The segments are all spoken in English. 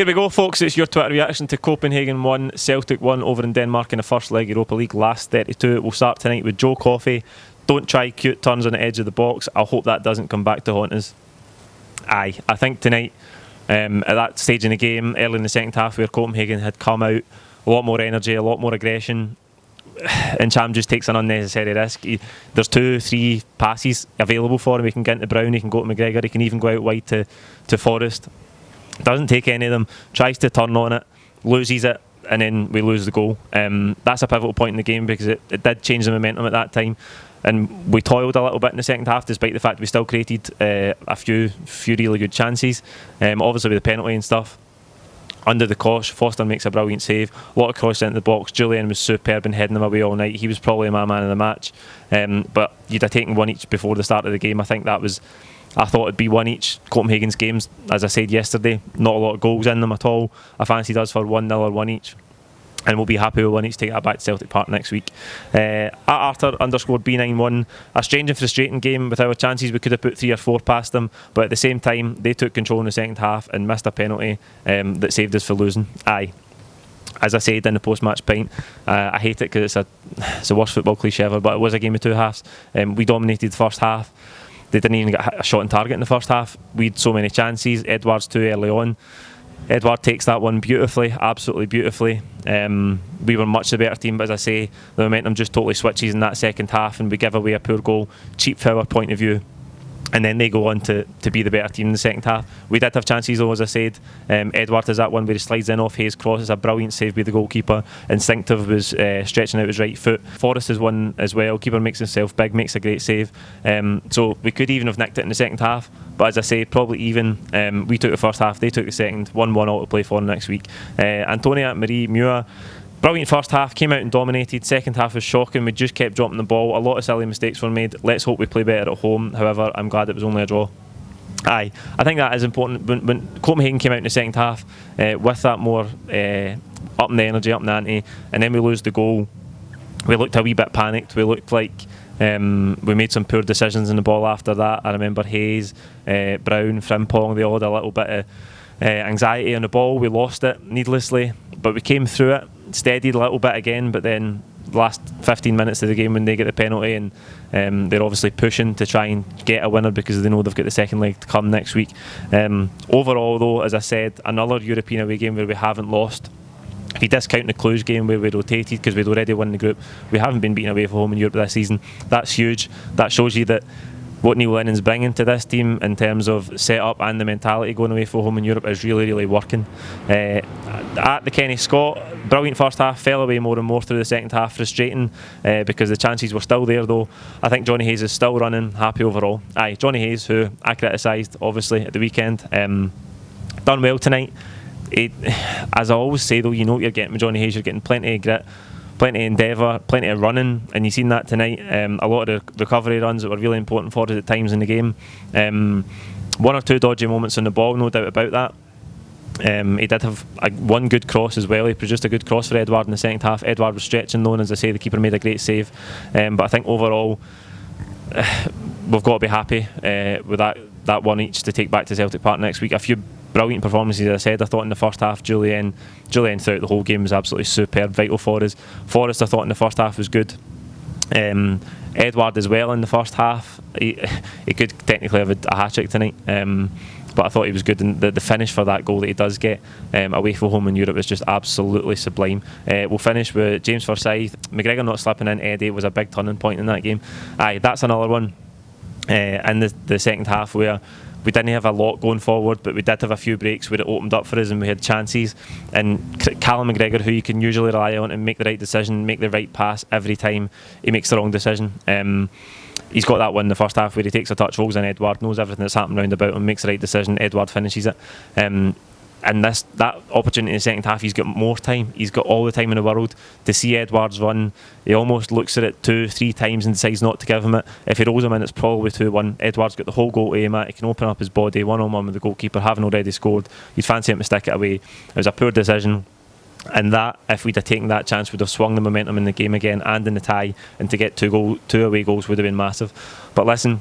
Here we go, folks. It's your Twitter reaction to Copenhagen 1, Celtic 1 over in Denmark in the first leg Europa League, last 32. We'll start tonight with Joe Coffey. Don't try cute turns on the edge of the box. I hope that doesn't come back to haunt us. Aye, I think tonight, at that stage in the game, early in the second half, where Copenhagen had come out, a lot more energy, a lot more aggression, and Cham just takes an unnecessary risk. There's 2-3 passes available for him. He can get into Brown, he can go to McGregor, he can even go out wide to Forrest. Doesn't take any of them, tries to turn on it, loses it, and then we lose the goal. That's a pivotal point in the game because it did change the momentum at that time, and we toiled a little bit in the second half despite the fact we still created a few really good chances, obviously with the penalty and stuff. Under the cosh, Foster makes a brilliant save, a lot of crosses into the box. Julian was superb in heading them away all night. He was probably my man of the match, but you'd have taken one each before the start of the game. I thought it'd be one each. Copenhagen's games, as I said yesterday, not a lot of goals in them at all. I fancied us for 1-0 or one each, and we'll be happy with one each. Take that back to Celtic Park next week. At Arthur_B91, a strange and frustrating game. With our chances, we could have put 3 or 4 past them, but at the same time, they took control in the second half and missed a penalty that saved us for losing. Aye. As I said in the post-match pint, I hate it because it's the worst football cliche ever, but it was a game of two halves. We dominated the first half. They didn't even get a shot on target in the first half. We had so many chances. Edouard's too early on. Edouard takes that one beautifully, absolutely beautifully. We were much the better team, but as I say, the momentum just totally switches in that second half and we give away a poor goal, cheap from our point of view. And then they go on to be the better team in the second half. We did have chances though, as I said. Edouard has that one where he slides in off Hayes' cross. It's a brilliant save by the goalkeeper. Instinctive was stretching out his right foot. Forrest has one as well. Keeper makes himself big, makes a great save. So we could even have nicked it in the second half. But as I say, probably even. We took the first half, they took the second. 1-1 all to play for next week. Antonia Marie Muir. Brilliant first half, came out and dominated. Second half was shocking. We just kept dropping the ball. A lot of silly mistakes were made. Let's hope we play better at home. However, I'm glad it was only a draw. Aye, I think that is important. When Copenhagen came out in the second half with that more up in the energy, up in the ante, and then we lose the goal, we looked a wee bit panicked. We looked like we made some poor decisions in the ball after that. I remember Hayes, Brown, Frimpong, they all had a little bit of anxiety on the ball. We lost it needlessly, but we came through it, steadied a little bit again, but then last 15 minutes of the game when they get the penalty and they're obviously pushing to try and get a winner because they know they've got the second leg to come next week. Overall though, as I said, another European away game where we haven't lost. If you discount the Cluj game where we rotated because we'd already won the group, we haven't been beaten away from home in Europe this season. That's huge. That shows you that what Neil Lennon's bringing to this team in terms of set-up and the mentality going away from home in Europe is really, really working. At the Kenny Scott, brilliant first half, fell away more and more through the second half, frustrating because the chances were still there though. I think Johnny Hayes is still running, happy overall. Aye, Johnny Hayes, who I criticised obviously at the weekend, done well tonight. As I always say though, you know what you're getting with Johnny Hayes, you're getting plenty of grit, plenty of endeavour, plenty of running, and you've seen that tonight. A lot of the recovery runs that were really important for us at times in the game. One or two dodgy moments on the ball, no doubt about that. He did have one good cross as well. He produced a good cross for Edouard in the second half. Edouard was stretching though, and as I say, the keeper made a great save. But I think overall, we've got to be happy with that one each to take back to Celtic Park next week. A few brilliant performances, as I said. I thought in the first half, Julian throughout the whole game was absolutely superb, vital for us. Forrest, I thought in the first half was good. Edouard as well in the first half. He could technically have a hat-trick tonight, but I thought he was good, and the finish for that goal that he does get away from home in Europe is just absolutely sublime. We'll finish with James Forsyth. McGregor not slipping in, Eddie was a big turning point in that game. Aye, that's another one in the second half where we didn't have a lot going forward, but we did have a few breaks where it opened up for us and we had chances. And Callum McGregor, who you can usually rely on and make the right decision, make the right pass every time he makes the wrong decision. He's got that one in the first half where he takes a touch, holds in Edouard, knows everything that's happened round about and makes the right decision. Edouard finishes it. And that opportunity in the second half, he's got more time. He's got all the time in the world to see Edouard's run. He almost looks at it 2-3 times and decides not to give him it. If he rolls him in, it's probably 2-1. Edouard's got the whole goal to aim at. He can open up his body one-on-one with the goalkeeper, having already scored. You'd fancy him to stick it away. It was a poor decision. And that, if we'd have taken that chance, would have swung the momentum in the game again and in the tie. And to get two away goals would have been massive. But listen,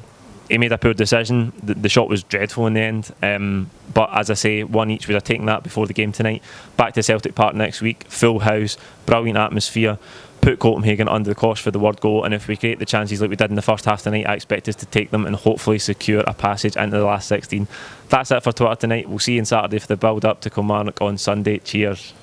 he made a poor decision. The shot was dreadful in the end. But as I say, 1 each would have taken that before the game tonight. Back to Celtic Park next week, full house, brilliant atmosphere. Put Copenhagen under the cosh for the word goal, and if we create the chances like we did in the first half tonight, I expect us to take them and hopefully secure a passage into the last 16. That's it for Twitter tonight. We'll see you on Saturday for the build up to Kilmarnock on Sunday. Cheers.